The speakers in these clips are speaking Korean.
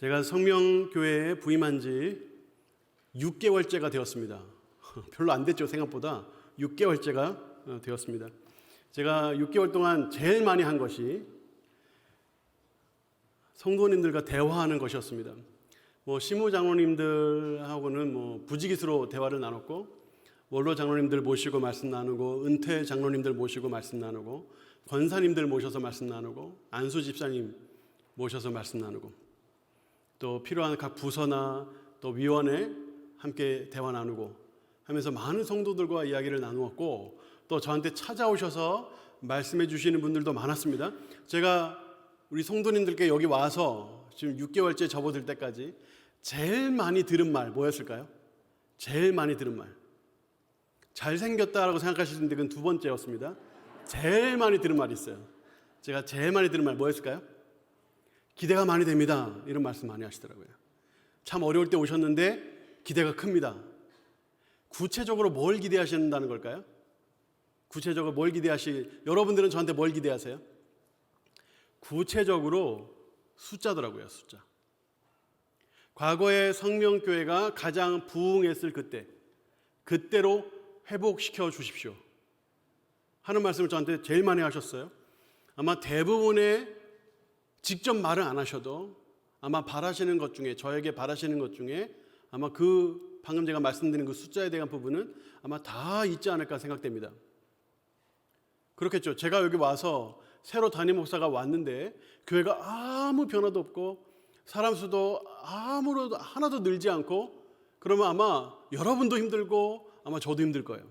제가 성명교회에 부임한 지 6개월째가 되었습니다. 별로 안 됐죠, 생각보다. 6개월째가 되었습니다. 제가 6개월 동안 제일 많이 한 것이 성도님들과 대화하는 것이었습니다. 시무 장로님들하고는 부지기수로 대화를 나눴고, 원로 장로님들 모시고 말씀 나누고, 은퇴 장로님들 모시고 말씀 나누고, 권사님들 모셔서 말씀 나누고, 안수 집사님 모셔서 말씀 나누고, 또 필요한 각 부서나 또 위원회 함께 대화 나누고 하면서 많은 성도들과 이야기를 나누었고, 또 저한테 찾아오셔서 말씀해 주시는 분들도 많았습니다. 제가 우리 성도님들께 여기 와서 지금 6개월째 접어들 때까지 제일 많이 들은 말 뭐였을까요? 제일 많이 들은 말, 잘생겼다라고 생각하시는데 그건 두 번째였습니다. 제일 많이 들은 말이 있어요. 제가 제일 많이 들은 말 뭐였을까요? 기대가 많이 됩니다. 이런 말씀 많이 하시더라고요. 참 어려울 때 오셨는데 기대가 큽니다. 구체적으로 뭘 기대하신다는 걸까요? 구체적으로 뭘 여러분들은 저한테 뭘 기대하세요? 구체적으로 숫자더라고요. 숫자. 과거에 성명교회가 가장 부흥했을 그때로 회복시켜 주십시오 하는 말씀을 저한테 제일 많이 하셨어요. 아마 대부분의 직접 말은 안 하셔도 아마 바라시는 것 중에, 저에게 바라시는 것 중에 아마 방금 제가 말씀드린 그 숫자에 대한 부분은 아마 다 있지 않을까 생각됩니다. 그렇겠죠. 제가 여기 와서 새로 담임 목사가 왔는데 교회가 아무 변화도 없고 사람 수도 하나도 늘지 않고, 그러면 아마 여러분도 힘들고 아마 저도 힘들 거예요.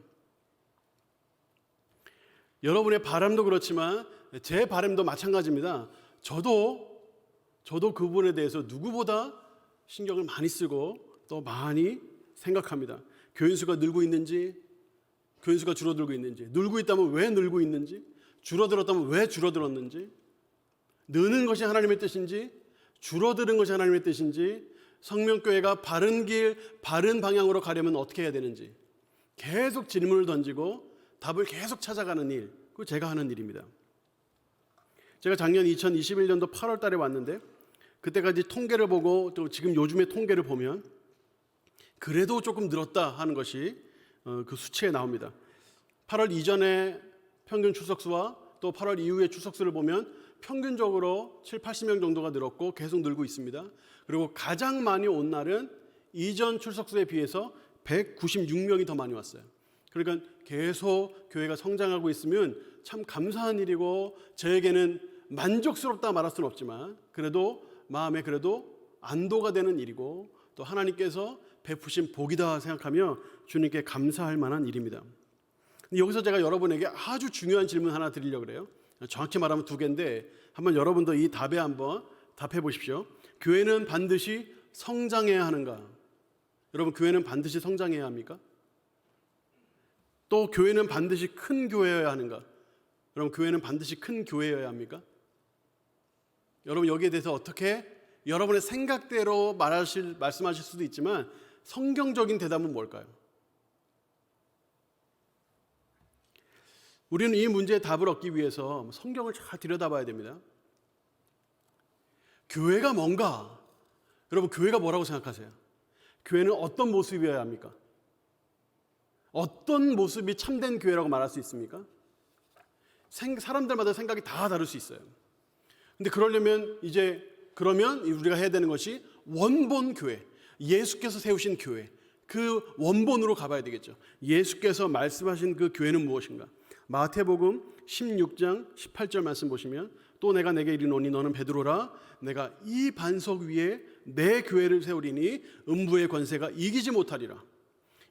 여러분의 바람도 그렇지만 제 바람도 마찬가지입니다. 저도 그 부분에 대해서 누구보다 신경을 많이 쓰고 또 많이 생각합니다. 교인 수가 늘고 있는지, 교인 수가 줄어들고 있는지, 늘고 있다면 왜 늘고 있는지, 줄어들었다면 왜 줄어들었는지, 느는 것이 하나님의 뜻인지, 줄어드는 것이 하나님의 뜻인지, 성명교회가 바른 길, 바른 방향으로 가려면 어떻게 해야 되는지 계속 질문을 던지고 답을 계속 찾아가는 일, 그거 제가 하는 일입니다. 제가 작년 2021년도 8월 달에 왔는데 그때까지 통계를 보고 또 지금 요즘의 통계를 보면 그래도 조금 늘었다 하는 것이 그 수치에 나옵니다. 8월 이전에 평균 출석수와 또 8월 이후의 출석수를 보면 평균적으로 7, 80명 정도가 늘었고 계속 늘고 있습니다. 그리고 가장 많이 온 날은 이전 출석수에 비해서 196명이 더 많이 왔어요. 그러니까 계속 교회가 성장하고 있으면 참 감사한 일이고, 저에게는 만족스럽다 말할 수는 없지만 그래도 마음에 안도가 되는 일이고, 또 하나님께서 베푸신 복이다 생각하며 주님께 감사할 만한 일입니다. 여기서 제가 여러분에게 아주 중요한 질문 하나 드리려고 그래요. 정확히 말하면 두 개인데 한번 여러분도 이 답에 한번 답해 보십시오. 교회는 반드시 성장해야 하는가? 여러분, 교회는 반드시 성장해야 합니까? 또 교회는 반드시 큰 교회여야 하는가? 여러분, 교회는 반드시 큰 교회여야 합니까? 여러분, 여기에 대해서 어떻게 여러분의 생각대로 말씀하실 수도 있지만 성경적인 대답은 뭘까요? 우리는 이 문제의 답을 얻기 위해서 성경을 잘 들여다봐야 됩니다. 교회가 뭔가? 여러분, 교회가 뭐라고 생각하세요? 교회는 어떤 모습이어야 합니까? 어떤 모습이 참된 교회라고 말할 수 있습니까? 사람들마다 생각이 다 다를 수 있어요. 근데 그러면 우리가 해야 되는 것이 원본 교회, 예수께서 세우신 교회, 그 원본으로 가봐야 되겠죠. 예수께서 말씀하신 그 교회는 무엇인가? 마태복음 16장 18절 말씀 보시면, 또 내가 내게 이르노니 너는 베드로라, 내가 이 반석 위에 내 교회를 세우리니 음부의 권세가 이기지 못하리라.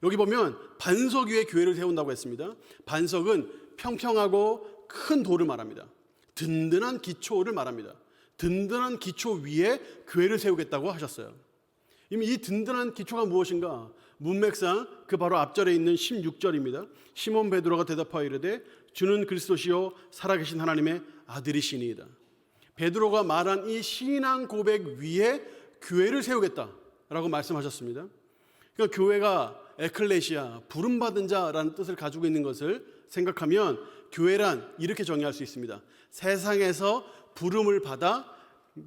여기 보면 반석 위에 교회를 세운다고 했습니다. 반석은 평평하고 큰 돌을 말합니다. 든든한 기초를 말합니다. 든든한 기초 위에 교회를 세우겠다고 하셨어요. 이미 이 든든한 기초가 무엇인가? 문맥상 그 바로 앞절에 있는 16절입니다. 시몬 베드로가 대답하여 이르되 주는 그리스도시요 살아계신 하나님의 아들이시니이다. 베드로가 말한 이 신앙 고백 위에 교회를 세우겠다라고 말씀하셨습니다. 그러니까 교회가 에클레시아, 부름받은 자라는 뜻을 가지고 있는 것을 생각하면 교회란 이렇게 정의할 수 있습니다. 세상에서 부름을 받아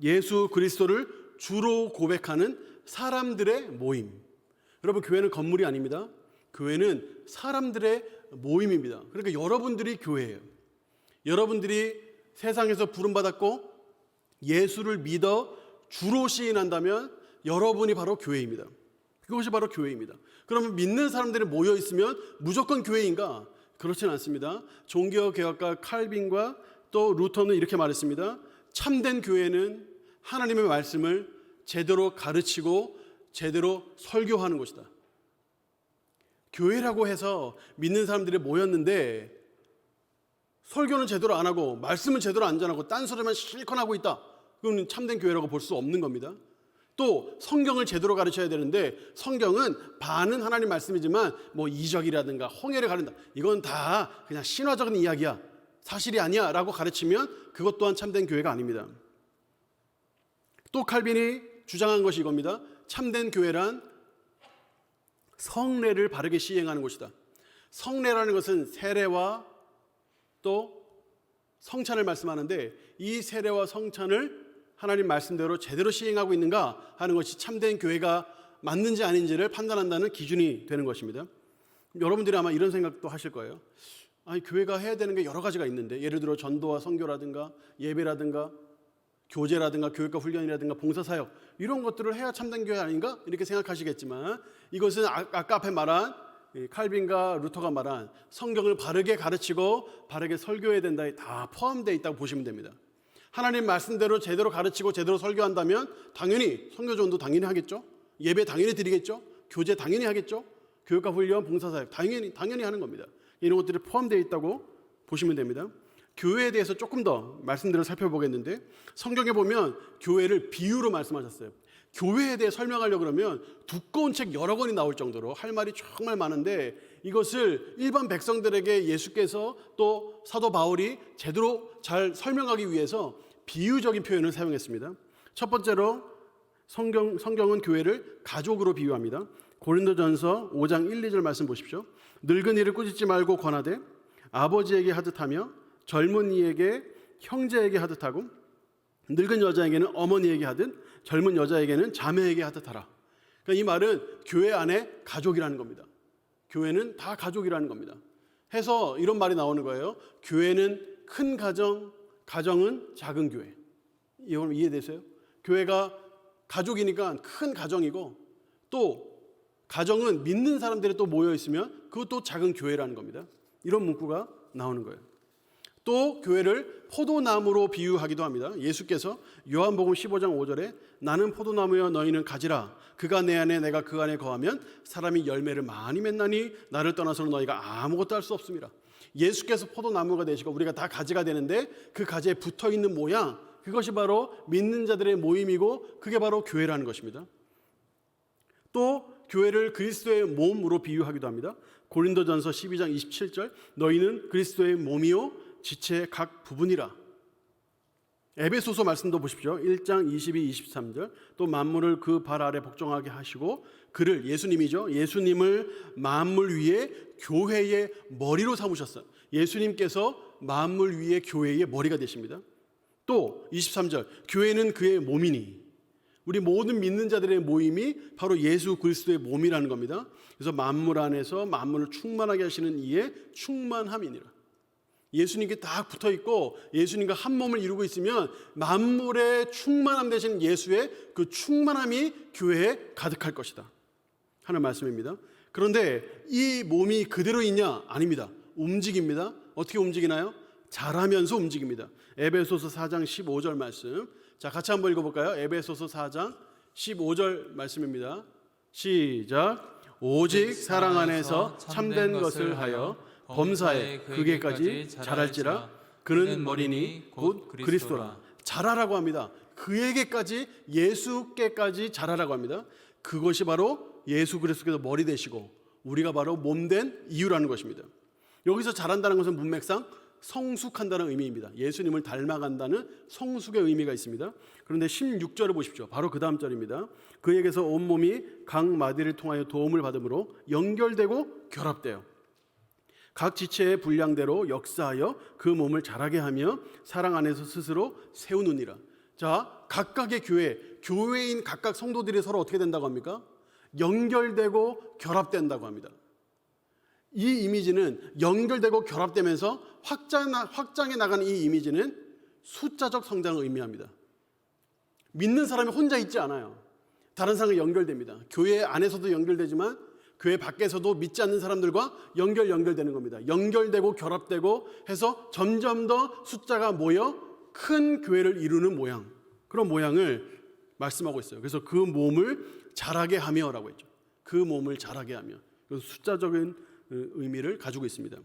예수 그리스도를 주로 고백하는 사람들의 모임. 여러분, 교회는 건물이 아닙니다. 교회는 사람들의 모임입니다. 그러니까 여러분들이 교회예요. 여러분들이 세상에서 부름받았고 예수를 믿어 주로 시인한다면 여러분이 바로 교회입니다. 그것이 바로 교회입니다. 그러면 믿는 사람들이 모여 있으면 무조건 교회인가? 그렇지는 않습니다. 종교개혁가 칼빈과 또 루터는 이렇게 말했습니다. 참된 교회는 하나님의 말씀을 제대로 가르치고 제대로 설교하는 것이다. 교회라고 해서 믿는 사람들이 모였는데 설교는 제대로 안 하고 말씀은 제대로 안 전하고 딴소리만 실컷 하고 있다. 그건 참된 교회라고 볼 수 없는 겁니다. 또 성경을 제대로 가르쳐야 되는데 성경은 반은 하나님 말씀이지만 뭐 이적이라든가 홍해를 가른다. 이건 다 그냥 신화적인 이야기야. 사실이 아니야 라고 가르치면 그것 또한 참된 교회가 아닙니다. 또 칼빈이 주장한 것이 이겁니다. 참된 교회란 성례를 바르게 시행하는 것이다. 성례라는 것은 세례와 또 성찬을 말씀하는데 이 세례와 성찬을 하나님 말씀대로 제대로 시행하고 있는가 하는 것이 참된 교회가 맞는지 아닌지를 판단한다는 기준이 되는 것입니다. 여러분들이 아마 이런 생각도 하실 거예요. 아니, 교회가 해야 되는 게 여러 가지가 있는데 예를 들어 전도와 선교라든가 예배라든가 교제라든가 교육과 훈련이라든가 봉사사역 이런 것들을 해야 참된 교회 아닌가? 이렇게 생각하시겠지만 이것은 아까 앞에 말한 칼빈과 루터가 말한 성경을 바르게 가르치고 바르게 설교해야 된다에 다 포함되어 있다고 보시면 됩니다. 하나님 말씀대로 제대로 가르치고 제대로 설교한다면 당연히 선교전도 당연히 하겠죠. 예배 당연히 드리겠죠. 교제 당연히 하겠죠. 교육과 훈련, 봉사사역 당연히 하는 겁니다. 이런 것들이 포함되어 있다고 보시면 됩니다. 교회에 대해서 조금 더 말씀들을 살펴보겠는데 성경에 보면 교회를 비유로 말씀하셨어요. 교회에 대해 설명하려고 그러면 두꺼운 책 여러 권이 나올 정도로 할 말이 정말 많은데 이것을 일반 백성들에게 예수께서 또 사도 바울이 제대로 잘 설명하기 위해서 비유적인 표현을 사용했습니다. 첫 번째로 성경은 교회를 가족으로 비유합니다. 고린도전서 5장 1, 2절 말씀 보십시오. 늙은이를 꾸짖지 말고 권하되 아버지에게 하듯하며 젊은이에게 형제에게 하듯하고 늙은 여자에게는 어머니에게 하듯 젊은 여자에게는 자매에게 하듯하라. 그러니까 이 말은 교회 안에 가족이라는 겁니다. 교회는 다 가족이라는 겁니다. 해서 이런 말이 나오는 거예요. 교회는 큰 가정, 가정은 작은 교회. 여러분 이해되세요? 교회가 가족이니까 큰 가정이고 또 가정은 믿는 사람들이 또 모여 있으면 그것도 작은 교회라는 겁니다. 이런 문구가 나오는 거예요. 또 교회를 포도나무로 비유하기도 합니다. 예수께서 요한복음 15장 5절에 나는 포도나무여 너희는 가지라 그가 내 안에 내가 그 안에 거하면 사람이 열매를 많이 맺나니 나를 떠나서는 너희가 아무것도 할 수 없습니다. 예수께서 포도나무가 되시고 우리가 다 가지가 되는데 그 가지에 붙어있는 모양 그것이 바로 믿는 자들의 모임이고 그게 바로 교회라는 것입니다. 또 교회를 그리스도의 몸으로 비유하기도 합니다. 고린도전서 12장 27절 너희는 그리스도의 몸이요 지체의 각 부분이라. 에베소서 말씀도 보십시오. 1장 22, 23절 또 만물을 그 발 아래 복종하게 하시고 그를 예수님이죠. 예수님을 만물 위에 교회의 머리로 삼으셨어요. 예수님께서 만물 위에 교회의 머리가 되십니다. 또 23절 교회는 그의 몸이니 우리 모든 믿는 자들의 모임이 바로 예수 그리스도의 몸이라는 겁니다. 그래서 만물 안에서 만물을 충만하게 하시는 이의 충만함이니라. 예수님께 딱 붙어있고 예수님과 한 몸을 이루고 있으면 만물의 충만함 되신 예수의 그 충만함이 교회에 가득할 것이다 하는 말씀입니다. 그런데 이 몸이 그대로 있냐? 아닙니다. 움직입니다. 어떻게 움직이나요? 자라면서 움직입니다. 에베소서 4장 15절 말씀 자 같이 한번 읽어볼까요? 에베소서 4장 15절 말씀입니다. 시작. 오직 사랑 안에서 참된 것을 하여 범사에 그에게까지 자랄지라 그는 머리니 곧 그리스도라. 자라라고 합니다. 그에게까지 예수께까지 자라라고 합니다. 그것이 바로 예수 그리스도께서 머리 되시고 우리가 바로 몸된 이유라는 것입니다. 여기서 자란다는 것은 문맥상 성숙한다는 의미입니다. 예수님을 닮아간다는 성숙의 의미가 있습니다. 그런데 16절을 보십시오. 바로 그 다음 절입니다. 그에게서 온몸이 각 마디를 통하여 도움을 받음으로 연결되고 결합되어 각 지체의 분량대로 역사하여 그 몸을 자라게 하며 사랑 안에서 스스로 세우느니라. 자, 각각의 교회, 교회인 각각 성도들이 서로 어떻게 된다고 합니까? 연결되고 결합된다고 합니다. 이 이미지는 연결되고 결합되면서 확장해 나가는 이 이미지는 숫자적 성장을 의미합니다. 믿는 사람이 혼자 있지 않아요. 다른 사람과 연결됩니다. 교회 안에서도 연결되지만 교회 밖에서도 믿지 않는 사람들과 연결되는 겁니다. 연결되고 결합되고 해서 점점 더 숫자가 모여 큰 교회를 이루는 모양, 그런 모양을 말씀하고 있어요. 그래서 그 몸을 자라게 하며라고 했죠. 그 몸을 자라게 하며. 그래서 숫자적인 의미를 가지고 있습니다.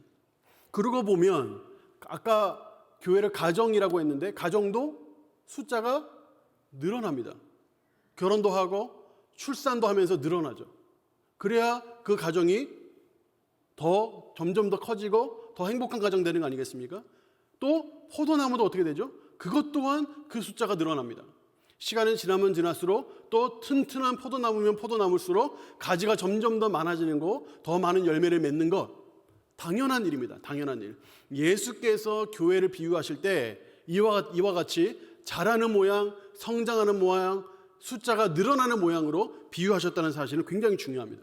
그러고 보면 아까 교회를 가정이라고 했는데 가정도 숫자가 늘어납니다. 결혼도 하고 출산도 하면서 늘어나죠. 그래야 그 가정이 점점 더 커지고 더 행복한 가정 되는 거 아니겠습니까? 또 포도나무도 어떻게 되죠? 그것 또한 그 숫자가 늘어납니다. 시간이 지나면 지날수록 또 튼튼한 포도나무면 포도나무일수록 가지가 점점 더 많아지는 거, 더 많은 열매를 맺는 것, 당연한 일입니다. 당연한 일. 예수께서 교회를 비유하실 때 이와 같이 자라는 모양, 성장하는 모양, 숫자가 늘어나는 모양으로 비유하셨다는 사실은 굉장히 중요합니다.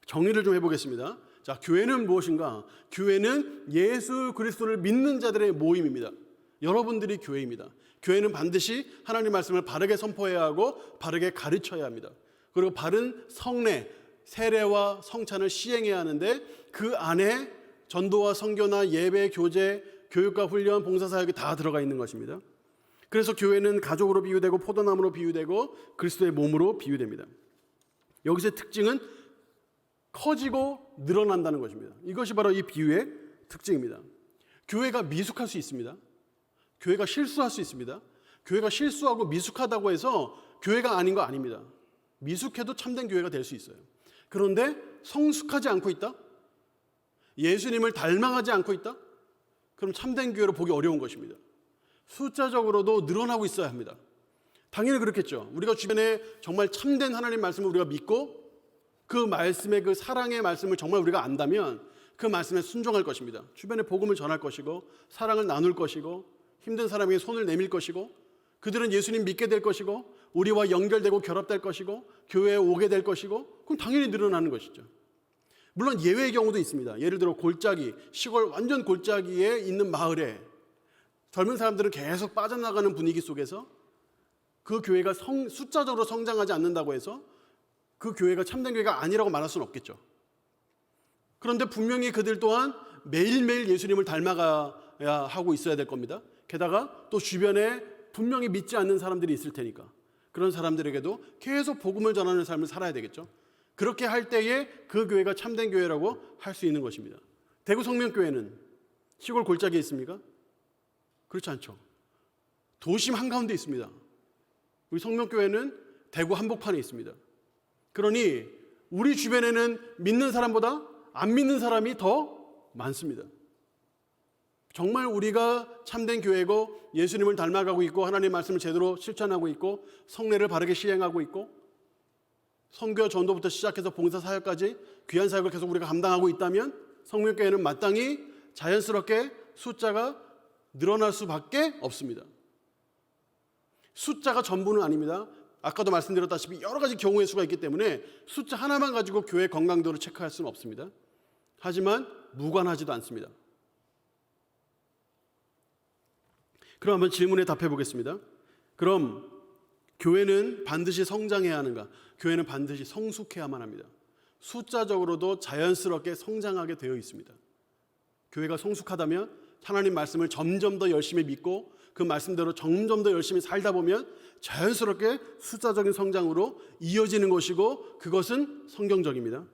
정리를 좀 해보겠습니다. 자, 교회는 무엇인가? 교회는 예수 그리스도를 믿는 자들의 모임입니다. 여러분들이 교회입니다. 교회는 반드시 하나님 말씀을 바르게 선포해야 하고 바르게 가르쳐야 합니다. 그리고 바른 성례, 세례와 성찬을 시행해야 하는데 그 안에 전도와 선교나 예배, 교제, 교육과 훈련, 봉사사역이 다 들어가 있는 것입니다. 그래서 교회는 가족으로 비유되고 포도나무로 비유되고 그리스도의 몸으로 비유됩니다. 여기서의 특징은 커지고 늘어난다는 것입니다. 이것이 바로 이 비유의 특징입니다. 교회가 미숙할 수 있습니다. 교회가 실수할 수 있습니다. 교회가 실수하고 미숙하다고 해서 교회가 아닌 거 아닙니다. 미숙해도 참된 교회가 될 수 있어요. 그런데 성숙하지 않고 있다? 예수님을 닮아가지 않고 있다? 그럼 참된 교회로 보기 어려운 것입니다. 숫자적으로도 늘어나고 있어야 합니다. 당연히 그렇겠죠. 우리가 주변에 정말 참된 하나님 말씀을 우리가 믿고 그 말씀의 그 사랑의 말씀을 정말 우리가 안다면 그 말씀에 순종할 것입니다. 주변에 복음을 전할 것이고 사랑을 나눌 것이고 힘든 사람에게 손을 내밀 것이고 그들은 예수님 믿게 될 것이고 우리와 연결되고 결합될 것이고 교회에 오게 될 것이고 그럼 당연히 늘어나는 것이죠. 물론 예외의 경우도 있습니다. 예를 들어 골짜기, 시골 완전 골짜기에 있는 마을에 젊은 사람들은 계속 빠져나가는 분위기 속에서 그 교회가 숫자적으로 성장하지 않는다고 해서 그 교회가 참된 교회가 아니라고 말할 수는 없겠죠. 그런데 분명히 그들 또한 매일매일 예수님을 닮아가야 하고 있어야 될 겁니다. 게다가 또 주변에 분명히 믿지 않는 사람들이 있을 테니까 그런 사람들에게도 계속 복음을 전하는 삶을 살아야 되겠죠. 그렇게 할 때에 그 교회가 참된 교회라고 할 수 있는 것입니다. 대구 성명교회는 시골 골짜기에 있습니까? 그렇지 않죠. 도심 한가운데 있습니다. 우리 성명교회는 대구 한복판에 있습니다. 그러니 우리 주변에는 믿는 사람보다 안 믿는 사람이 더 많습니다. 정말 우리가 참된 교회고 예수님을 닮아가고 있고 하나님의 말씀을 제대로 실천하고 있고 성례를 바르게 시행하고 있고 선교 전도부터 시작해서 봉사사역까지 귀한 사역을 계속 우리가 감당하고 있다면 성명교회는 마땅히 자연스럽게 숫자가 늘어날 수밖에 없습니다. 숫자가 전부는 아닙니다. 아까도 말씀드렸다시피 여러 가지 경우의 수가 있기 때문에 숫자 하나만 가지고 교회 건강도를 체크할 수는 없습니다. 하지만 무관하지도 않습니다. 그럼 한번 질문에 답해 보겠습니다. 그럼 교회는 반드시 성장해야 하는가? 교회는 반드시 성숙해야만 합니다. 숫자적으로도 자연스럽게 성장하게 되어 있습니다. 교회가 성숙하다면 하나님 말씀을 점점 더 열심히 믿고 그 말씀대로 점점 더 열심히 살다 보면 자연스럽게 숫자적인 성장으로 이어지는 것이고 그것은 성경적입니다.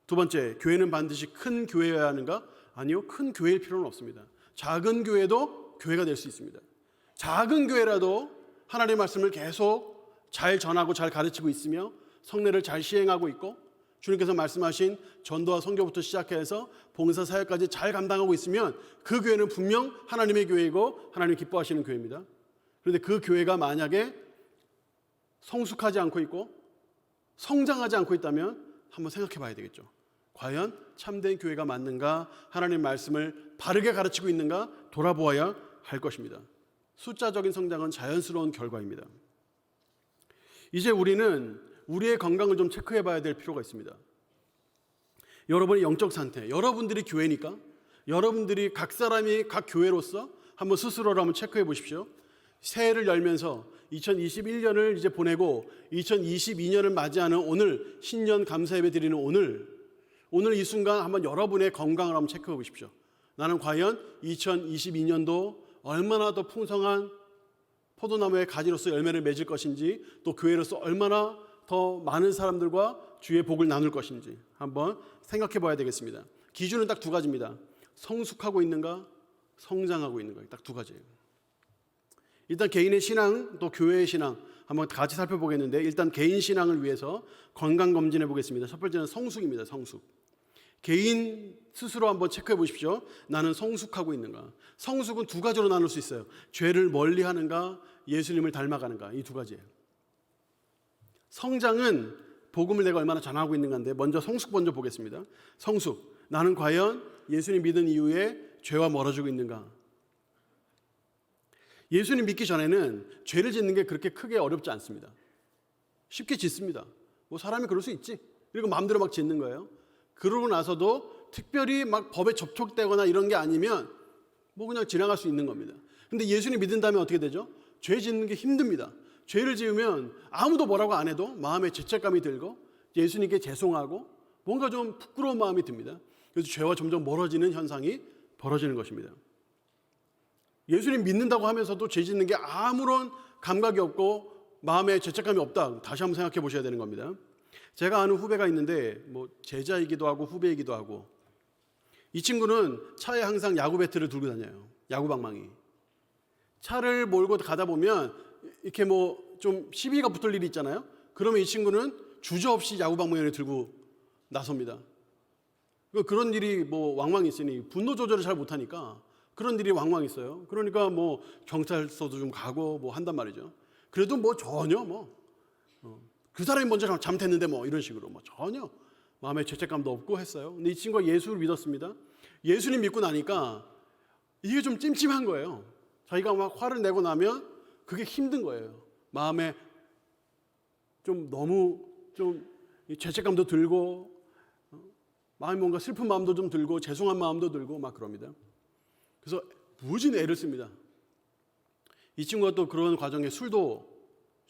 두 번째, 교회는 반드시 큰 교회여야 하는가? 아니요, 큰 교회일 필요는 없습니다. 작은 교회도 교회가 될 수 있습니다. 작은 교회라도 하나님의 말씀을 계속 잘 전하고 잘 가르치고 있으며 성례를 잘 시행하고 있고 주님께서 말씀하신 전도와 선교부터 시작해서 봉사사역까지 잘 감당하고 있으면 그 교회는 분명 하나님의 교회이고 하나님이 기뻐하시는 교회입니다. 그런데 그 교회가 만약에 성숙하지 않고 있고 성장하지 않고 있다면 한번 생각해 봐야 되겠죠. 과연 참된 교회가 맞는가? 하나님의 말씀을 바르게 가르치고 있는가? 돌아보아야 할 것입니다. 숫자적인 성장은 자연스러운 결과입니다. 이제 우리는 우리의 건강을 좀 체크해 봐야 될 필요가 있습니다. 여러분의 영적 상태, 여러분들이 교회니까, 여러분들이 각 사람이 각 교회로서 한번 스스로를 한번 체크해 보십시오. 새해를 열면서 2021년을 이제 보내고 2022년을 맞이하는 오늘, 신년 감사예배 드리는 오늘 이 순간 한번 여러분의 건강을 한번 체크해 보십시오. 나는 과연 2022년도 얼마나 더 풍성한 포도나무의 가지로서 열매를 맺을 것인지, 또 교회로서 얼마나 더 많은 사람들과 주의 복을 나눌 것인지 한번 생각해 봐야 되겠습니다. 기준은 딱 두 가지입니다. 성숙하고 있는가, 성장하고 있는가, 딱 두 가지예요. 일단 개인의 신앙, 또 교회의 신앙 한번 같이 살펴보겠는데, 일단 개인 신앙을 위해서 건강 검진해 보겠습니다. 첫 번째는 성숙입니다. 성숙. 개인 스스로 한번 체크해 보십시오. 나는 성숙하고 있는가. 성숙은 두 가지로 나눌 수 있어요. 죄를 멀리하는가, 예수님을 닮아가는가, 이 두 가지예요. 성장은 복음을 내가 얼마나 전하고 있는가인데, 먼저 성숙 먼저 보겠습니다. 성숙, 나는 과연 예수님 믿은 이후에 죄와 멀어지고 있는가. 예수님 믿기 전에는 죄를 짓는 게 그렇게 크게 어렵지 않습니다. 쉽게 짓습니다. 뭐 사람이 그럴 수 있지. 그리고 마음대로 막 짓는 거예요. 그러고 나서도 특별히 막 법에 접촉되거나 이런 게 아니면 뭐 그냥 지나갈 수 있는 겁니다. 근데 예수님 믿은 다음에 어떻게 되죠? 죄 짓는 게 힘듭니다. 죄를 지으면 아무도 뭐라고 안 해도 마음에 죄책감이 들고 예수님께 죄송하고 뭔가 좀 부끄러운 마음이 듭니다. 그래서 죄와 점점 멀어지는 현상이 벌어지는 것입니다. 예수님 믿는다고 하면서도 죄 짓는 게 아무런 감각이 없고 마음에 죄책감이 없다. 다시 한번 생각해 보셔야 되는 겁니다. 제가 아는 후배가 있는데 뭐 제자이기도 하고 후배이기도 하고, 이 친구는 차에 항상 야구 배트를 들고 다녀요. 야구 방망이. 차를 몰고 가다 보면 이렇게 뭐 좀 시비가 붙을 일이 있잖아요. 그러면 이 친구는 주저없이 야구 방망이를 들고 나섭니다. 그런 일이 뭐 왕왕 있으니 분노 조절을 잘 못하니까 그런 일이 왕왕 있어요. 그러니까 뭐 경찰서도 좀 가고 뭐 한단 말이죠. 그래도 뭐 전혀 그 사람이 먼저 잘못했는데 뭐 이런 식으로 뭐 전혀 마음에 죄책감도 없고 했어요. 근데 이 친구가 예수를 믿었습니다. 예수님 믿고 나니까 이게 좀 찜찜한 거예요. 자기가 막 화를 내고 나면 그게 힘든 거예요. 마음에 좀 너무 좀 죄책감도 들고, 마음이 뭔가 슬픈 마음도 좀 들고 죄송한 마음도 들고 막 그럽니다. 그래서 무진 애를 씁니다. 이 친구가 또 그런 과정에 술도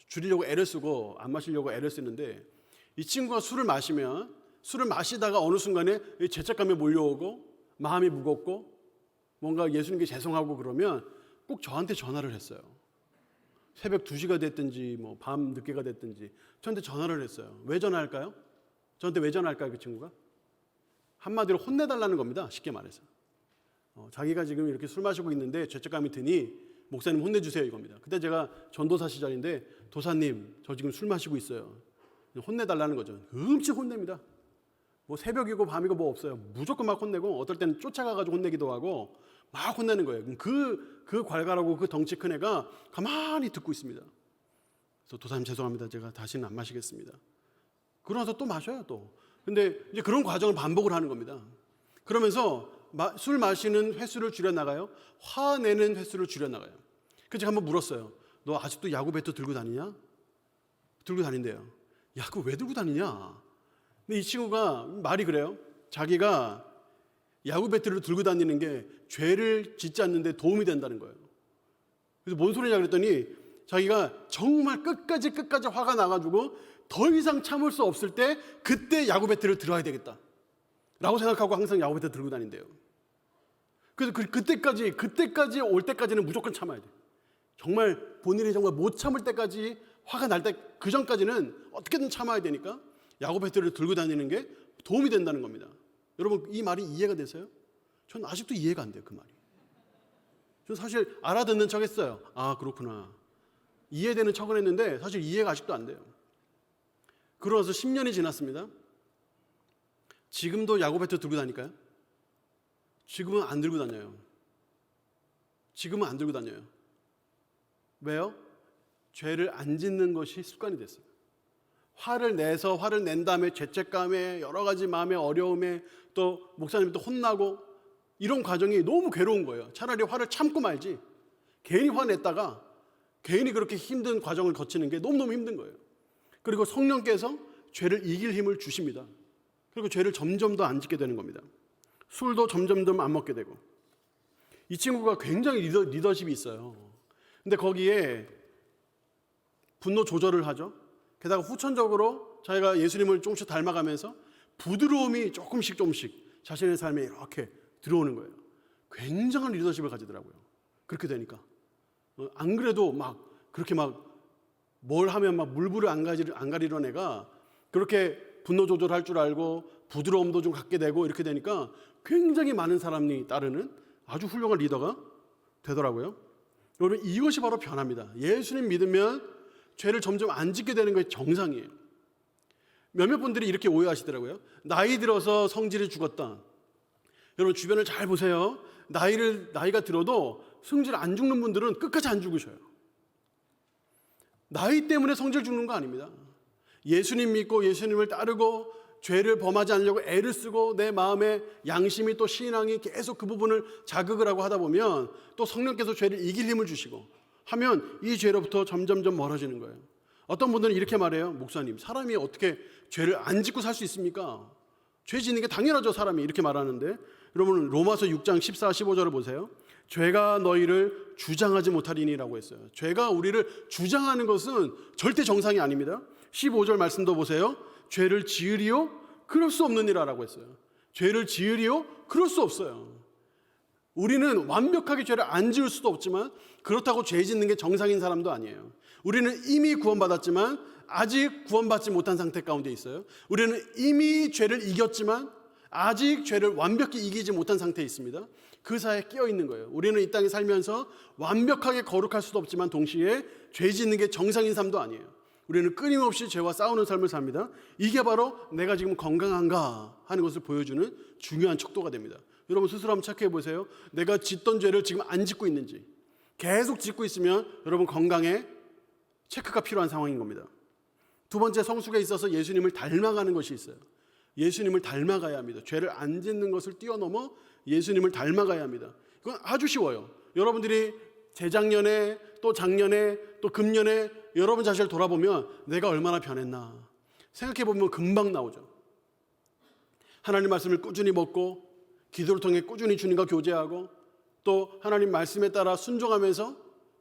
줄이려고 애를 쓰고 안 마시려고 애를 쓰는데, 이 친구가 술을 마시면 술을 마시다가 어느 순간에 죄책감이 몰려오고 마음이 무겁고 뭔가 예수님께 죄송하고 그러면 꼭 저한테 전화를 했어요. 새벽 2시가 됐든지 뭐 밤 늦게가 됐든지 저한테 전화를 했어요. 왜 전화할까요? 저한테 왜 전화할까요? 그 친구가? 한마디로 혼내달라는 겁니다. 쉽게 말해서. 자기가 지금 이렇게 술 마시고 있는데 죄책감이 드니 목사님 혼내주세요, 이겁니다. 그때 제가 전도사 시절인데, 도사님 저 지금 술 마시고 있어요. 혼내달라는 거죠. 엄청 혼냅니다. 뭐 새벽이고 밤이고 뭐 없어요. 무조건 막 혼내고, 어떨 때는 쫓아가가지고 혼내기도 하고 막 혼내는 거예요. 그 괄괄하고 그 덩치 큰 애가 가만히 듣고 있습니다. 그래서 도사님 죄송합니다. 제가 다시는 안 마시겠습니다. 그러면서 또 마셔요 또. 근데 이제 그런 과정을 반복을 하는 겁니다. 그러면서 술 마시는 횟수를 줄여나가요. 화내는 횟수를 줄여나가요. 그래서 제가 한번 물었어요. 너 아직도 야구 배트 들고 다니냐? 들고 다닌대요. 야, 그거 왜 들고 다니냐? 근데 이 친구가 말이 그래요. 자기가 야구 배트를 들고 다니는 게 죄를 짓지 않는데 도움이 된다는 거예요. 그래서 뭔 소리냐 그랬더니, 자기가 정말 끝까지 화가 나가지고 더 이상 참을 수 없을 때 그때 야구 배트를 들어야 되겠다 라고 생각하고 항상 야구 배트 들고 다닌대요. 그래서 그때까지 올 때까지는 무조건 참아야 돼. 정말 본인이 정말 못 참을 때까지, 화가 날 때 그 전까지는 어떻게든 참아야 되니까 야구 배트를 들고 다니는 게 도움이 된다는 겁니다. 여러분, 이 말이 이해가 되세요? 전 아직도 이해가 안 돼요, 그 말이. 전 사실 알아듣는 척 했어요. 아, 그렇구나. 이해되는 척은 했는데 사실 이해가 아직도 안 돼요. 그러고서 10년이 지났습니다. 지금도 야구 배트 들고 다닐까요? 지금은 안 들고 다녀요. 지금은 안 들고 다녀요. 왜요? 죄를 안 짓는 것이 습관이 됐어요. 화를 낸 다음에 죄책감에, 여러 가지 마음의 어려움에, 또 목사님도 혼나고, 이런 과정이 너무 괴로운 거예요. 차라리 화를 참고 말지, 괜히 화냈다가 괜히 그렇게 힘든 과정을 거치는 게 너무너무 힘든 거예요. 그리고 성령께서 죄를 이길 힘을 주십니다. 그리고 죄를 점점 더 안 짓게 되는 겁니다. 술도 점점 더 안 먹게 되고. 이 친구가 굉장히 리더십이 있어요. 근데 거기에 분노 조절을 하죠. 게다가 후천적으로 자기가 예수님을 조금씩 닮아가면서 부드러움이 조금씩 자신의 삶에 이렇게 들어오는 거예요. 굉장한 리더십을 가지더라고요. 그렇게 되니까. 안 그래도 막 그렇게 막 뭘 하면 막 물불을 안 가리던 애가 그렇게 분노 조절할 줄 알고 부드러움도 좀 갖게 되고 이렇게 되니까 굉장히 많은 사람이 따르는 아주 훌륭한 리더가 되더라고요. 여러분, 이것이 바로 변화입니다. 예수님 믿으면 죄를 점점 안 짓게 되는 것이 정상이에요. 몇몇 분들이 이렇게 오해하시더라고요. 나이 들어서 성질이 죽었다. 여러분, 주변을 잘 보세요. 나이가 들어도 성질 안 죽는 분들은 끝까지 안 죽으셔요. 나이 때문에 성질 죽는 거 아닙니다. 예수님 믿고 예수님을 따르고 죄를 범하지 않으려고 애를 쓰고 내 마음의 양심이 또 신앙이 계속 그 부분을 자극을 하고 하다 보면 또 성령께서 죄를 이길 힘을 주시고 하면 이 죄로부터 점점점 멀어지는 거예요. 어떤 분들은 이렇게 말해요. 목사님, 사람이 어떻게 죄를 안 짓고 살 수 있습니까? 죄 짓는 게 당연하죠, 사람이. 이렇게 말하는데 여러분, 로마서 6장 14, 15절을 보세요. 죄가 너희를 주장하지 못하리니라고 했어요. 죄가 우리를 주장하는 것은 절대 정상이 아닙니다. 15절 말씀도 보세요. 죄를 지으리요? 그럴 수 없느니라라고 했어요. 죄를 지으리요? 그럴 수 없어요. 우리는 완벽하게 죄를 안 지을 수도 없지만 그렇다고 죄 짓는 게 정상인 사람도 아니에요. 우리는 이미 구원받았지만 아직 구원받지 못한 상태 가운데 있어요. 우리는 이미 죄를 이겼지만 아직 죄를 완벽히 이기지 못한 상태에 있습니다. 그 사이에 끼어 있는 거예요. 우리는 이 땅에 살면서 완벽하게 거룩할 수도 없지만 동시에 죄 짓는 게 정상인 삶도 아니에요. 우리는 끊임없이 죄와 싸우는 삶을 삽니다. 이게 바로 내가 지금 건강한가 하는 것을 보여주는 중요한 척도가 됩니다. 여러분, 스스로 한번 체크해 보세요. 내가 짓던 죄를 지금 안 짓고 있는지. 계속 짓고 있으면 여러분, 건강에 체크가 필요한 상황인 겁니다. 두 번째, 성숙에 있어서 예수님을 닮아가는 것이 있어요. 예수님을 닮아가야 합니다. 죄를 안 짓는 것을 뛰어넘어 예수님을 닮아가야 합니다. 이건 아주 쉬워요. 여러분들이 재작년에 또 작년에 또 금년에 여러분 자신을 돌아보면 내가 얼마나 변했나 생각해보면 금방 나오죠. 하나님 말씀을 꾸준히 먹고 기도를 통해 꾸준히 주님과 교제하고 또 하나님 말씀에 따라 순종하면서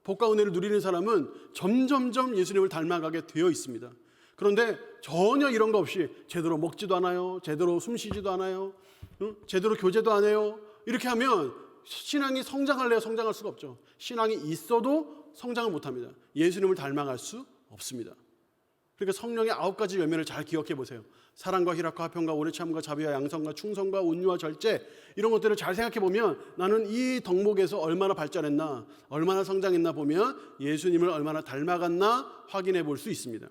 복과 은혜를 누리는 사람은 점점점 예수님을 닮아가게 되어 있습니다. 그런데 전혀 이런 거 없이 제대로 먹지도 않아요. 제대로 숨쉬지도 않아요. 제대로 교제도 안 해요. 이렇게 하면 신앙이 성장할래야 성장할 수가 없죠. 신앙이 있어도 성장을 못합니다. 예수님을 닮아갈 수 없습니다. 그러니까 성령의 9가지 열매를 잘 기억해 보세요. 사랑과 희락과 화평과 오래 참과 자비와 양성과 충성과 온유와 절제, 이런 것들을 잘 생각해 보면 나는 이 덕목에서 얼마나 발전했나, 얼마나 성장했나 보면 예수님을 얼마나 닮아갔나 확인해 볼 수 있습니다.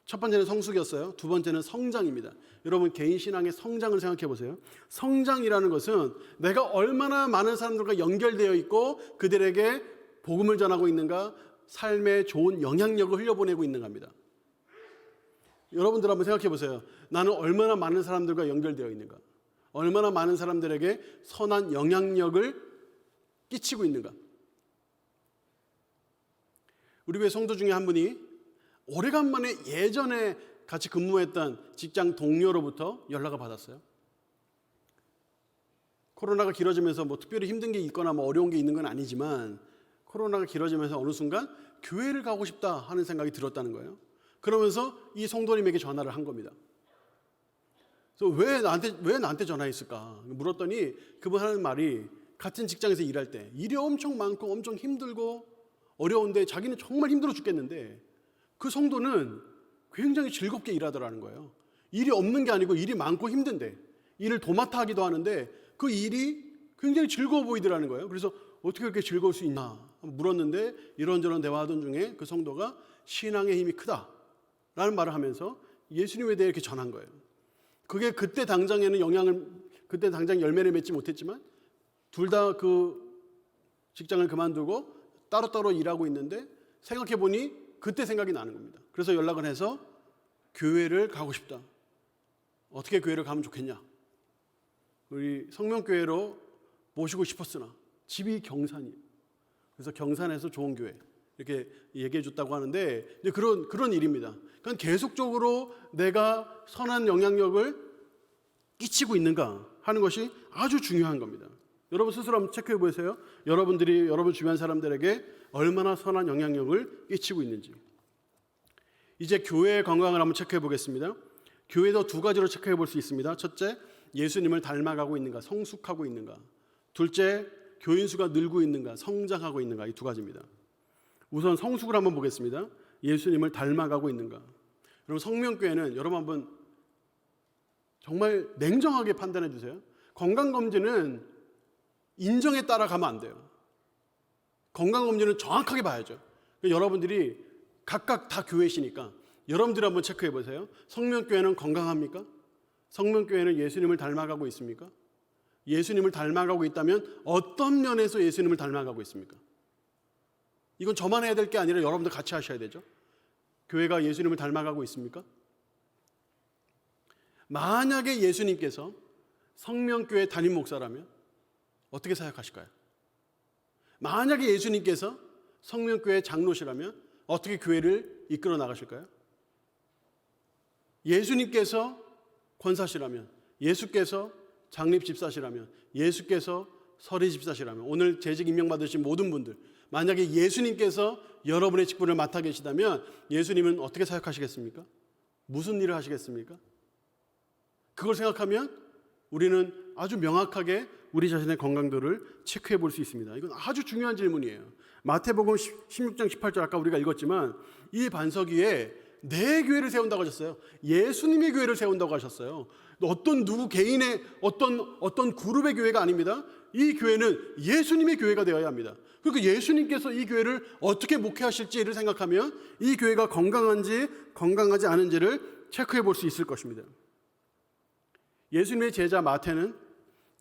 첫 번째는 성숙이었어요. 두 번째는 성장입니다. 여러분, 개인 신앙의 성장을 생각해 보세요. 성장이라는 것은 내가 얼마나 많은 사람들과 연결되어 있고 그들에게 복음을 전하고 있는가, 삶에 좋은 영향력을 흘려보내고 있는가입니다. 여러분들 한번 생각해 보세요. 나는 얼마나 많은 사람들과 연결되어 있는가, 얼마나 많은 사람들에게 선한 영향력을 끼치고 있는가. 우리 교회 성도 중에 한 분이 오래간만에 예전에 같이 근무했던 직장 동료로부터 연락을 받았어요. 코로나가 길어지면서 뭐 특별히 힘든 게 있거나 뭐 어려운 게 있는 건 아니지만 코로나가 길어지면서 어느 순간 교회를 가고 싶다 하는 생각이 들었다는 거예요. 그러면서 이 성도님에게 전화를 한 겁니다. 그래서 왜 나한테 전화했을까 물었더니 그분 하는 말이 같은 직장에서 일할 때 일이 엄청 많고 엄청 힘들고 어려운데 자기는 정말 힘들어 죽겠는데 그 성도는 굉장히 즐겁게 일하더라는 거예요. 일이 없는 게 아니고 일이 많고 힘든데 일을 도맡아 하기도 하는데 그 일이 굉장히 즐거워 보이더라는 거예요. 그래서 어떻게 그렇게 즐거울 수 있나 물었는데 이런저런 대화하던 중에 그 성도가 신앙의 힘이 크다라는 말을 하면서 예수님에 대해 이렇게 전한 거예요. 그게 그때 당장에는 그때 당장 열매를 맺지 못했지만 둘 다 그 직장을 그만두고 따로따로 일하고 있는데 생각해 보니 그때 생각이 나는 겁니다. 그래서 연락을 해서 교회를 가고 싶다. 어떻게 교회를 가면 좋겠냐. 우리 성명교회로 모시고 싶었으나 집이 경산이에요. 그래서 경산에서 좋은 교회 이렇게 얘기해 줬다고 하는데 이제 그런 일입니다. 그러니까 계속적으로 내가 선한 영향력을 끼치고 있는가 하는 것이 아주 중요한 겁니다. 여러분 스스로 한번 체크해 보세요. 여러분들이 여러분 주변 사람들에게 얼마나 선한 영향력을 끼치고 있는지. 이제 교회의 건강을 한번 체크해 보겠습니다. 교회도 두 가지로 체크해 볼 수 있습니다. 첫째, 예수님을 닮아가고 있는가, 성숙하고 있는가. 둘째, 교인 수가 늘고 있는가, 성장하고 있는가. 이 두 가지입니다. 우선 성숙을 한번 보겠습니다. 예수님을 닮아가고 있는가. 여러분 성명교회는 여러분 한번 정말 냉정하게 판단해 주세요. 건강검진은 인정에 따라가면 안 돼요. 건강검진은 정확하게 봐야죠. 여러분들이 각각 다 교회시니까 여러분들이 한번 체크해 보세요. 성명교회는 건강합니까? 성명교회는 예수님을 닮아가고 있습니까? 예수님을 닮아가고 있다면 어떤 면에서 예수님을 닮아가고 있습니까? 이건 저만 해야 될 게 아니라 여러분들 같이 하셔야 되죠. 교회가 예수님을 닮아가고 있습니까? 만약에 예수님께서 성명교회 담임 목사라면 어떻게 생각하실까요? 만약에 예수님께서 성명교회 장로시라면 어떻게 교회를 이끌어 나가실까요? 예수님께서 권사시라면, 예수께서 장립집사시라면, 예수께서 서리집사시라면, 오늘 재직 임명받으신 모든 분들, 만약에 예수님께서 여러분의 직분을 맡아 계시다면 예수님은 어떻게 생각하시겠습니까? 무슨 일을 하시겠습니까? 그걸 생각하면 우리는 아주 명확하게 우리 자신의 건강도를 체크해 볼 수 있습니다. 이건 아주 중요한 질문이에요. 마태복음 16장 18절 아까 우리가 읽었지만 이 반석 위에 내 교회를 세운다고 하셨어요. 예수님의 교회를 세운다고 하셨어요. 어떤 누구 개인의 어떤 그룹의 교회가 아닙니다. 이 교회는 예수님의 교회가 되어야 합니다. 그러니까 예수님께서 이 교회를 어떻게 목회하실지를 생각하면 이 교회가 건강한지 건강하지 않은지를 체크해 볼 수 있을 것입니다. 예수님의 제자 마태는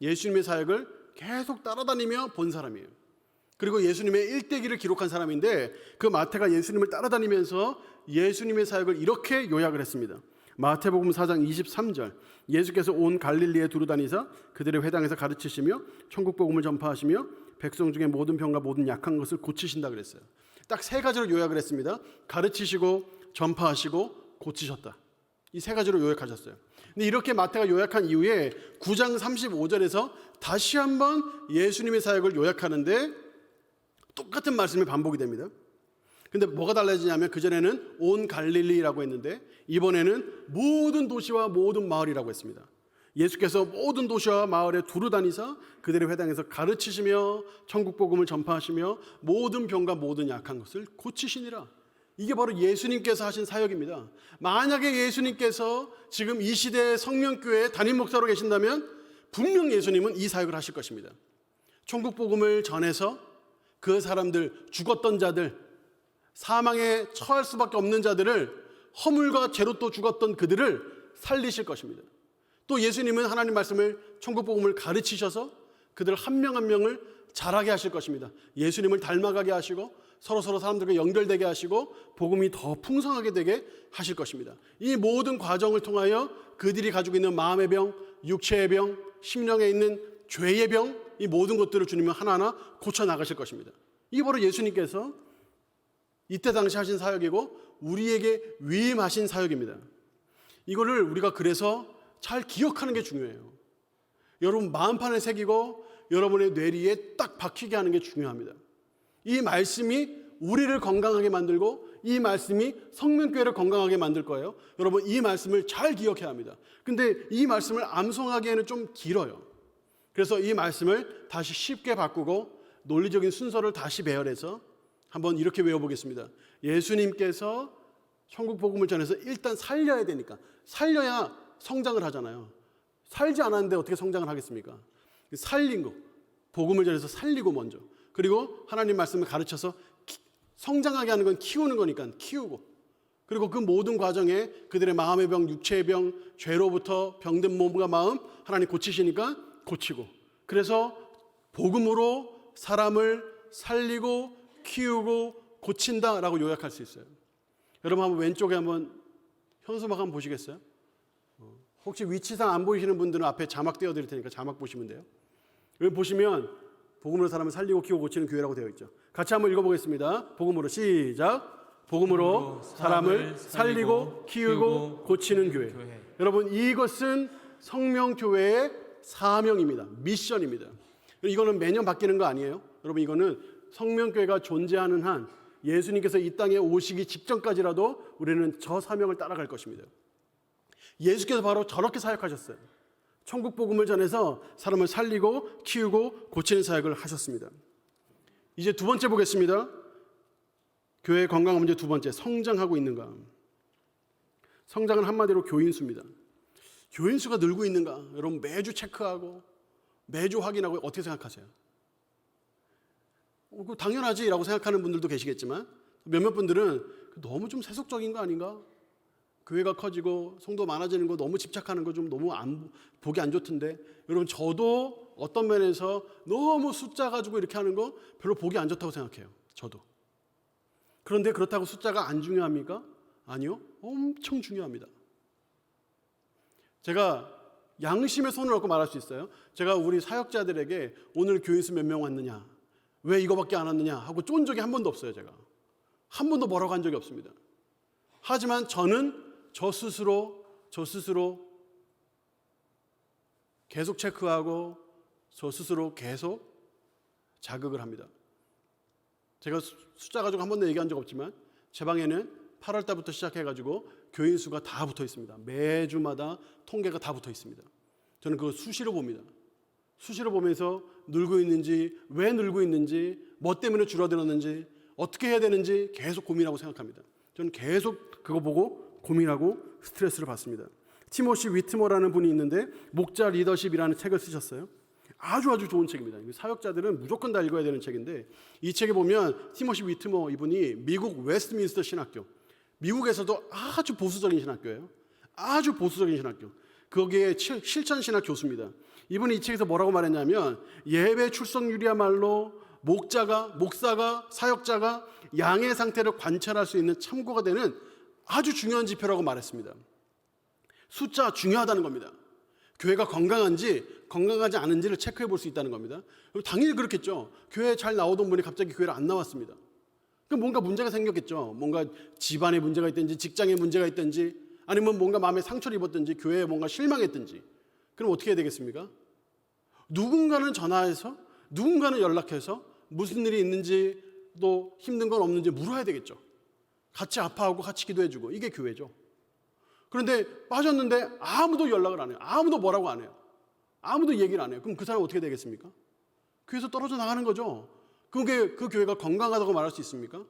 예수님의 사역을 계속 따라다니며 본 사람이에요. 그리고 예수님의 일대기를 기록한 사람인데 그 마태가 예수님을 따라다니면서 예수님의 사역을 이렇게 요약을 했습니다. 마태복음 4장 23절 예수께서 온 갈릴리에 두루 다니사 그들의 회당에서 가르치시며 천국 복음을 전파하시며 백성 중에 모든 병과 모든 약한 것을 고치신다 그랬어요. 딱 세 가지로 요약을 했습니다. 가르치시고 전파하시고 고치셨다. 이 세 가지로 요약하셨어요. 근데 이렇게 마태가 요약한 이후에 9장 35절에서 다시 한번 예수님의 사역을 요약하는데 똑같은 말씀이 반복이 됩니다. 근데 뭐가 달라지냐면 그전에는 온 갈릴리라고 했는데 이번에는 모든 도시와 모든 마을이라고 했습니다. 예수께서 모든 도시와 마을에 두루 다니사 그들의 회당에서 가르치시며 천국 복음을 전파하시며 모든 병과 모든 약한 것을 고치시니라. 이게 바로 예수님께서 하신 사역입니다. 만약에 예수님께서 지금 이 시대의 성명교회 담임 목사로 계신다면 분명 예수님은 이 사역을 하실 것입니다. 천국 복음을 전해서 그 사람들, 죽었던 자들, 사망에 처할 수밖에 없는 자들을, 허물과 죄로 또 죽었던 그들을 살리실 것입니다. 또 예수님은 하나님 말씀을, 천국 복음을 가르치셔서 그들 한 명 한 명을 자라게 하실 것입니다. 예수님을 닮아가게 하시고 서로 사람들과 연결되게 하시고 복음이 더 풍성하게 되게 하실 것입니다. 이 모든 과정을 통하여 그들이 가지고 있는 마음의 병, 육체의 병, 심령에 있는 죄의 병, 이 모든 것들을 주님은 하나하나 고쳐나가실 것입니다. 이게 바로 예수님께서 이때 당시 하신 사역이고 우리에게 위임하신 사역입니다. 이거를 우리가 그래서 잘 기억하는 게 중요해요. 여러분 마음판에 새기고 여러분의 뇌리에 딱 박히게 하는 게 중요합니다. 이 말씀이 우리를 건강하게 만들고 이 말씀이 성명교회를 건강하게 만들 거예요. 여러분 이 말씀을 잘 기억해야 합니다. 근데 이 말씀을 암송하기에는 좀 길어요. 그래서 이 말씀을 다시 쉽게 바꾸고 논리적인 순서를 다시 배열해서 한번 이렇게 외워보겠습니다. 예수님께서 천국 복음을 전해서 일단 살려야 되니까, 살려야 성장을 하잖아요. 살지 않았는데 어떻게 성장을 하겠습니까? 살린 거, 복음을 전해서 살리고 먼저, 그리고 하나님 말씀을 가르쳐서 성장하게 하는 건 키우는 거니까 키우고, 그리고 그 모든 과정에 그들의 마음의 병, 육체의 병, 죄로부터 병든 몸과 마음 하나님 고치시니까 고치고, 그래서 복음으로 사람을 살리고 키우고 고친다라고 요약할 수 있어요. 여러분 한번 왼쪽에 한번 현수막 한번 보시겠어요? 혹시 위치상 안 보이시는 분들은 앞에 자막 띄워드릴 테니까 자막 보시면 돼요. 여기 보시면 복음으로 사람을 살리고 키우고 고치는 교회라고 되어 있죠. 같이 한번 읽어보겠습니다. 복음으로 시작. 복음으로 사람을 살리고 키우고 고치는 교회. 여러분, 이것은 성명교회의 사명입니다. 미션입니다. 이거는 매년 바뀌는 거 아니에요. 여러분, 이거는 성명교회가 존재하는 한 예수님께서 이 땅에 오시기 직전까지라도 우리는 저 사명을 따라갈 것입니다. 예수께서 바로 저렇게 사역하셨어요. 천국 복음을 전해서 사람을 살리고 키우고 고치는 사역을 하셨습니다. 이제 두 번째 보겠습니다. 교회의 건강 문제 두 번째, 성장하고 있는가. 성장은 한마디로 교인수입니다. 교인수가 늘고 있는가? 여러분, 매주 체크하고 매주 확인하고 어떻게 생각하세요? 당연하지라고 생각하는 분들도 계시겠지만 몇몇 분들은 너무 좀 세속적인 거 아닌가? 교회가 커지고 성도 많아지는 거 너무 집착하는 거 좀 너무 보기 안 좋던데. 여러분, 저도 어떤 면에서 너무 숫자 가지고 이렇게 하는 거 별로 보기 안 좋다고 생각해요. 저도. 그런데 그렇다고 숫자가 안 중요합니까? 아니요. 엄청 중요합니다. 제가 양심의 손을 얹고 말할 수 있어요. 제가 우리 사역자들에게 오늘 교인수 몇 명 왔느냐, 왜 이거밖에 안 왔느냐 하고 쫀 적이 한 번도 없어요. 제가 한 번도 뭐라고 한 적이 없습니다. 하지만 저는 저 스스로 계속 체크하고 저 스스로 계속 자극을 합니다. 제가 숫자 가지고 한 번도 얘기한 적 없지만 제 방에는 8월 달부터 시작해가지고 교인 수가 다 붙어 있습니다. 매주마다 통계가 다 붙어 있습니다. 저는 그거 수시로 봅니다. 수시로 보면서 늘고 있는지, 왜 늘고 있는지, 뭐 때문에 줄어들었는지, 어떻게 해야 되는지 계속 고민하고 생각합니다. 저는 계속 그거 보고 고민하고 스트레스를 받습니다. 티모시 위트머라는 분이 있는데 목자 리더십이라는 책을 쓰셨어요. 아주 좋은 책입니다. 사역자들은 무조건 다 읽어야 되는 책인데, 이 책에 보면 티모시 위트머 이분이 미국 웨스트민스터 신학교, 미국에서도 아주 보수적인 신학교예요. 아주 보수적인 신학교. 거기에 실천 신학 교수입니다. 이분이 이 책에서 뭐라고 말했냐면, 예배 출석률이야말로 목사가 사역자가 양의 상태를 관찰할 수 있는 참고가 되는 아주 중요한 지표라고 말했습니다. 숫자 중요하다는 겁니다. 교회가 건강한지 건강하지 않은지를 체크해 볼 수 있다는 겁니다. 당연히 그렇겠죠. 교회에 잘 나오던 분이 갑자기 교회를 안 나왔습니다. 그럼 뭔가 문제가 생겼겠죠. 뭔가 집안에 문제가 있든지, 직장에 문제가 있든지, 아니면 뭔가 마음에 상처를 입었든지, 교회에 뭔가 실망했든지. 그럼 어떻게 해야 되겠습니까? 누군가는 전화해서, 누군가는 연락해서 무슨 일이 있는지, 또 힘든 건 없는지 물어야 되겠죠. 같이 아파하고 같이 기도해주고, 이게 교회죠. 그런데 빠졌는데 아무도 연락을 안 해요. 아무도 뭐라고 안 해요. 아무도 얘기를 안 해요. 그럼 그 사람 어떻게 되겠습니까? 교회에서 떨어져 나가는 거죠. 그게 그 교회가 건강하다고 말할 수 있습니까?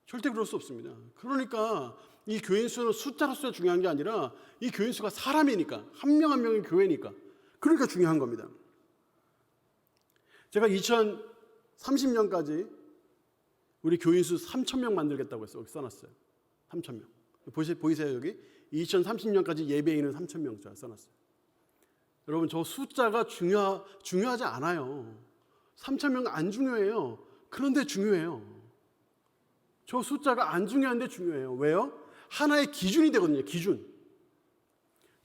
절대 그럴 수 없습니다. 그러니까 이 교인 수는 숫자로서 중요한 게 아니라 이 교인 수가 사람이니까, 한 명 한 명이 교회니까, 그러니까 중요한 겁니다. 제가 2030년까지 우리 교인 수 3,000명 만들겠다고 했어요. 여기 써놨어요. 3,000명. 보이세요 여기? 2030년까지 예배인은 3,000명 써놨어요. 여러분, 저 숫자가 중요하지 않아요. 3,000명 안 중요해요. 그런데 중요해요. 저 숫자가 안 중요한데 중요해요. 왜요? 하나의 기준이 되거든요. 기준.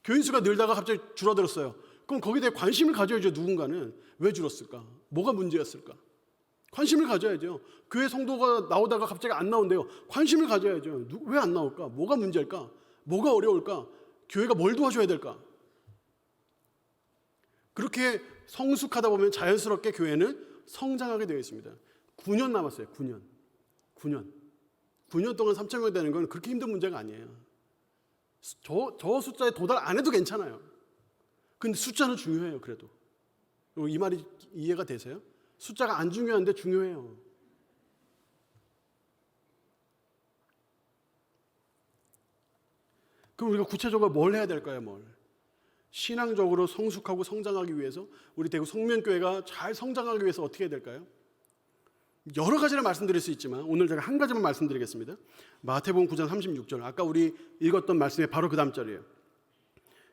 교인 수가 늘다가 갑자기 줄어들었어요. 그럼 거기에 대해 관심을 가져야죠. 누군가는. 왜 줄었을까? 뭐가 문제였을까? 관심을 가져야죠. 교회 성도가 나오다가 갑자기 안 나온대요. 관심을 가져야죠. 왜 안 나올까? 뭐가 문제일까? 뭐가 어려울까? 교회가 뭘 도와줘야 될까? 그렇게 성숙하다 보면 자연스럽게 교회는 성장하게 되어 있습니다. 9년 남았어요. 9년 동안 3,000명 되는 건 그렇게 힘든 문제가 아니에요. 저 숫자에 도달 안 해도 괜찮아요. 근데 숫자는 중요해요. 그래도. 이 말이 이해가 되세요? 숫자가 안 중요한데 중요해요. 그럼 우리가 구체적으로 뭘 해야 될까요? 신앙적으로 성숙하고 성장하기 위해서, 우리 대구 성면교회가 잘 성장하기 위해서 어떻게 해야 될까요? 여러 가지를 말씀드릴 수 있지만 오늘 제가 한 가지만 말씀드리겠습니다. 마태복음 9장 36절, 아까 우리 읽었던 말씀의 바로 그 다음 절이에요.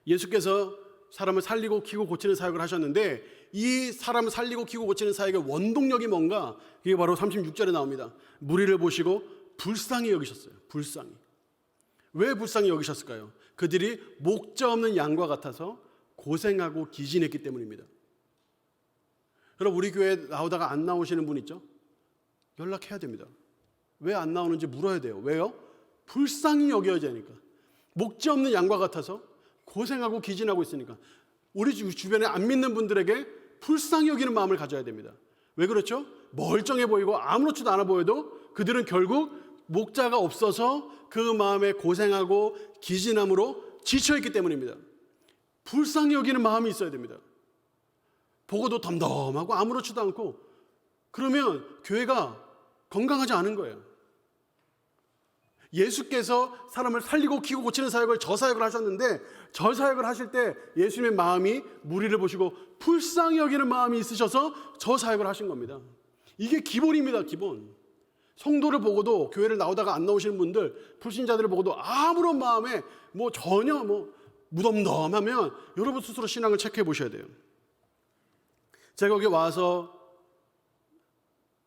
예수께서 사람을 살리고 키우고 고치는 사역을 하셨는데, 이 사람을 살리고 키우고 고치는 사역의 원동력이 뭔가, 그게 바로 36절에 나옵니다. 무리를 보시고 불쌍히 여기셨어요. 불쌍히. 왜 불쌍히 여기셨을까요? 그들이 목자 없는 양과 같아서 고생하고 기진했기 때문입니다. 여러분 우리 교회 나오다가 안 나오시는 분 있죠? 연락해야 됩니다. 왜 안 나오는지 물어야 돼요. 왜요? 불쌍히 여겨야 되니까. 목재 없는 양과 같아서 고생하고 기진하고 있으니까. 우리 주변에 안 믿는 분들에게 불쌍히 여기는 마음을 가져야 됩니다. 왜 그렇죠? 멀쩡해 보이고 아무렇지도 않아 보여도 그들은 결국 목자가 없어서 그 마음에 고생하고 기진함으로 지쳐있기 때문입니다. 불쌍히 여기는 마음이 있어야 됩니다. 보고도 덤덤하고 아무렇지도 않고 그러면 교회가 건강하지 않은 거예요. 예수께서 사람을 살리고 키우고 고치는 사역을 저 사역을 하셨는데 저 사역을 하실 때 예수님의 마음이 무리를 보시고 불쌍히 여기는 마음이 있으셔서 저 사역을 하신 겁니다. 이게 기본입니다. 기본. 성도를 보고도 교회를 나오다가 안 나오시는 분들 불신자들을 보고도 아무런 마음에 전혀 무덤덤하면 여러분 스스로 신앙을 체크해 보셔야 돼요. 제가 여기 와서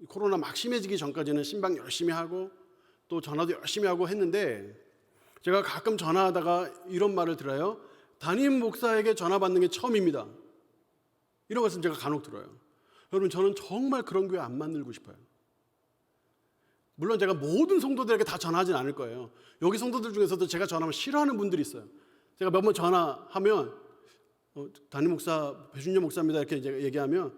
코로나 막 심해지기 전까지는 신방 열심히 하고 또 전화도 열심히 하고 했는데 제가 가끔 전화하다가 이런 말을 들어요. 담임 목사에게 전화 받는 게 처음입니다. 이런 말씀 제가 간혹 들어요. 여러분 저는 정말 그런 교회 안 만들고 싶어요. 물론 제가 모든 성도들에게 다 전화하진 않을 거예요. 여기 성도들 중에서도 제가 전화하면 싫어하는 분들이 있어요. 제가 몇 번 전화하면 담임 목사 배준재 목사입니다 이렇게 얘기하면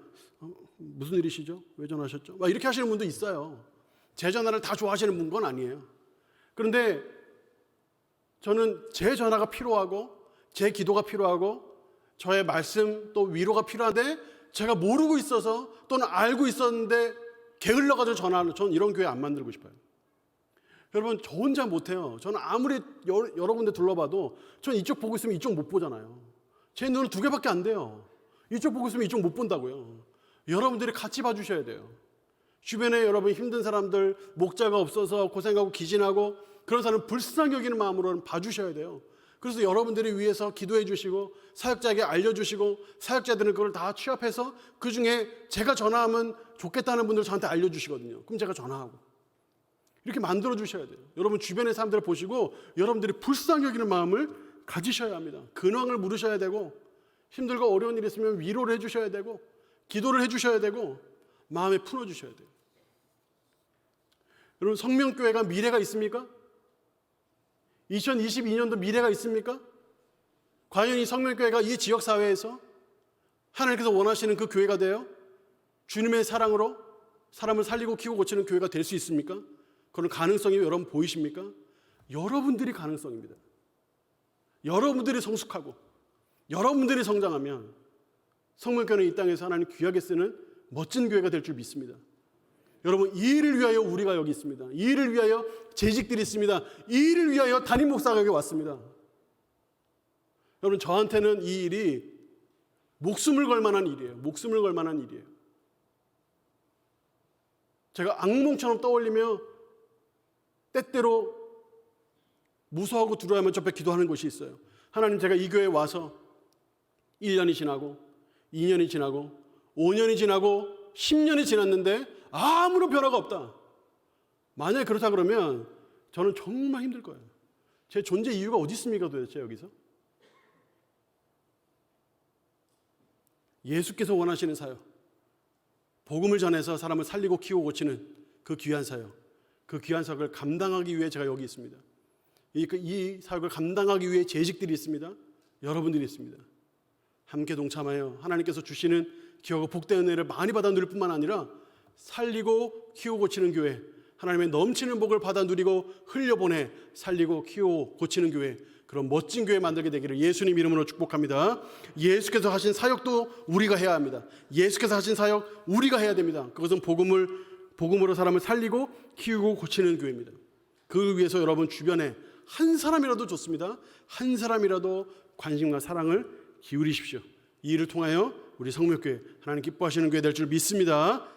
무슨 일이시죠? 왜 전화하셨죠? 막 이렇게 하시는 분도 있어요. 제 전화를 다 좋아하시는 건 아니에요. 그런데 저는 제 전화가 필요하고 제 기도가 필요하고 저의 말씀 또 위로가 필요한데 제가 모르고 있어서 또는 알고 있었는데 게을러가지고 전화하는 저는 이런 교회 안 만들고 싶어요. 여러분 저 혼자 못해요. 저는 아무리 여러 군데 둘러봐도 저는 이쪽 보고 있으면 이쪽 못 보잖아요. 제 눈은 두 개밖에 안 돼요. 이쪽 보고 있으면 이쪽 못 본다고요. 여러분들이 같이 봐주셔야 돼요. 주변에 여러분 힘든 사람들 목자가 없어서 고생하고 기진하고 그런 사람 불쌍히 여기는 마음으로 봐주셔야 돼요. 그래서 여러분들이 위해서 기도해 주시고 사역자에게 알려주시고 사역자들은 그걸 다 취합해서 그중에 제가 전화하면 좋겠다는 분들 저한테 알려주시거든요. 그럼 제가 전화하고 이렇게 만들어 주셔야 돼요. 여러분 주변의 사람들을 보시고 여러분들이 불쌍히 여기는 마음을 가지셔야 합니다. 근황을 물으셔야 되고 힘들고 어려운 일이 있으면 위로를 해주셔야 되고 기도를 해주셔야 되고 마음에 풀어주셔야 돼요. 여러분 성명교회가 미래가 있습니까? 2022년도 미래가 있습니까? 과연 이 성명교회가 이 지역사회에서 하나님께서 원하시는 그 교회가 되어 주님의 사랑으로 사람을 살리고 키우고 고치는 교회가 될 수 있습니까? 그런 가능성이 여러분 보이십니까? 여러분들이 가능성입니다. 여러분들이 성숙하고 여러분들이 성장하면 성명교회는 이 땅에서 하나님 귀하게 쓰는 멋진 교회가 될 줄 믿습니다. 여러분 이 일을 위하여 우리가 여기 있습니다. 이 일을 위하여 재직들이 있습니다. 이 일을 위하여 담임 목사가 여기 왔습니다. 여러분 저한테는 이 일이 목숨을 걸 만한 일이에요. 목숨을 걸 만한 일이에요. 제가 악몽처럼 떠올리며 때때로 무서워하고 두려워하며 저 앞에 기도하는 곳이 있어요. 하나님 제가 이 교회에 와서 1년이 지나고 2년이 지나고 5년이 지나고 10년이 지났는데 아무런 변화가 없다. 만약에 그렇다 그러면 저는 정말 힘들 거예요. 제 존재 이유가 어디 있습니까 도대체 여기서? 예수께서 원하시는 사역, 복음을 전해서 사람을 살리고 키우고 고치는 그 귀한 사역, 그 귀한 사역을 감당하기 위해 제가 여기 있습니다. 이 사역을 감당하기 위해 재직들이 있습니다. 여러분들이 있습니다. 함께 동참하여 하나님께서 주시는 기업과 복된 은혜를 많이 받아 누릴 뿐만 아니라 살리고 키우고 고치는 교회, 하나님의 넘치는 복을 받아 누리고 흘려보내 살리고 키우고 고치는 교회, 그런 멋진 교회 만들게 되기를 예수님 이름으로 축복합니다. 예수께서 하신 사역도 우리가 해야 합니다. 예수께서 하신 사역 우리가 해야 됩니다. 그것은 복음으로 사람을 살리고 키우고 고치는 교회입니다. 그걸 위해서 여러분 주변에 한 사람이라도 좋습니다. 한 사람이라도 관심과 사랑을 기울이십시오. 이 일을 통하여 우리 성묘교회 하나님 기뻐하시는 교회 될 줄 믿습니다.